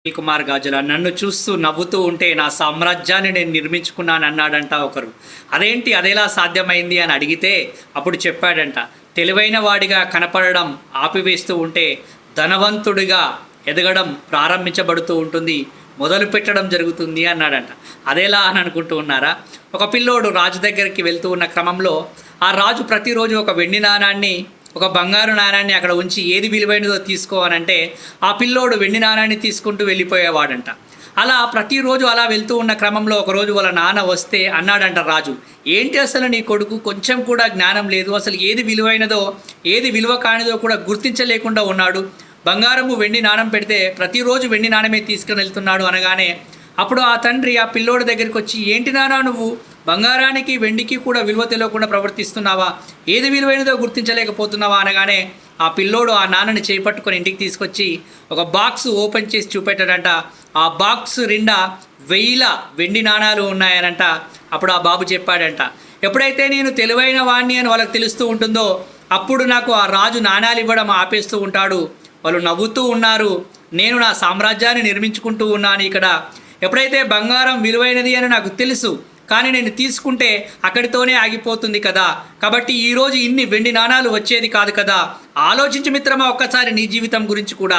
కుమార్ గాజుల నన్ను చూస్తూ నవ్వుతూ ఉంటే నా సామ్రాజ్యాన్ని నేను నిర్మించుకున్నాను అన్నాడంట ఒకరు. అదేంటి అదేలా సాధ్యమైంది అని అడిగితే అప్పుడు చెప్పాడంట, తెలివైన వాడిగా కనపడడం ఆపివేస్తూ ఉంటే ధనవంతుడిగా ఎదగడం ప్రారంభించబడుతూ ఉంటుంది, మొదలు పెట్టడం జరుగుతుంది అన్నాడంట. అదేలా అని అనుకుంటూ ఉన్నారా? ఒక పిల్లోడు రాజు దగ్గరికి వెళ్తూ ఉన్న క్రమంలో ఆ రాజు ప్రతిరోజు ఒక వెండి నాణాన్ని ఒక బంగారు నాణాన్ని అక్కడ ఉంచి ఏది విలువైనదో తీసుకో అని అంటే ఆ పిల్లోడు వెండి నాణాన్ని తీసుకుంటూ వెళ్ళిపోయేవాడంట. అలా ప్రతిరోజు అలా వెళ్తూ ఉన్న క్రమంలో ఒకరోజు వాళ్ళ నాన్న వస్తే అన్నాడంట రాజు, ఏంటి అసలు నీ కొడుకు కొంచెం కూడా జ్ఞానం లేదు, అసలు ఏది విలువైనదో ఏది విలువ కానిదో కూడా గుర్తించలేకుండా ఉన్నాడు, బంగారము వెండి నాణం పెడితే ప్రతిరోజు వెండి నాణమే తీసుకుని వెళ్తున్నాడు అనగానే అప్పుడు ఆ తండ్రి ఆ పిల్లోడి దగ్గరికి వచ్చి, ఏంటి నానా నువ్వు బంగారానికి వెండికి కూడా విలువ తెలియకుండా ప్రవర్తిస్తున్నావా, ఏది విలువైనదో గుర్తించలేకపోతున్నావా అనగానే ఆ పిల్లోడు ఆ నాన్నని చేపట్టుకొని ఇంటికి తీసుకొచ్చి ఒక బాక్స్ ఓపెన్ చేసి చూపెట్టాడంట. ఆ బాక్స్ నిండా 1000 వెండి నాణాలు ఉన్నాయనంట. అప్పుడు ఆ బాబు చెప్పాడంట, ఎప్పుడైతే నేను తెలివైన వాణ్ణి అని వాళ్ళకి తెలుస్తూ ఉంటుందో అప్పుడు నాకు ఆ రాజు నాణాలు ఇవ్వడం ఆపేస్తూ ఉంటాడు, వాళ్ళు నవ్వుతూ ఉన్నారు, నేను నా సామ్రాజ్యాన్ని నిర్మించుకుంటూ ఉన్నాను ఇక్కడ. ఎప్పుడైతే బంగారం విలువైనది అని నాకు తెలుసు కానీ నేను తీసుకుంటే అక్కడితోనే ఆగిపోతుంది కదా, కాబట్టి ఈరోజు ఇన్ని వెండి నాణాలు వచ్చేది కాదు కదా. ఆలోచించు మిత్రమా ఒక్కసారి నీ జీవితం గురించి కూడా.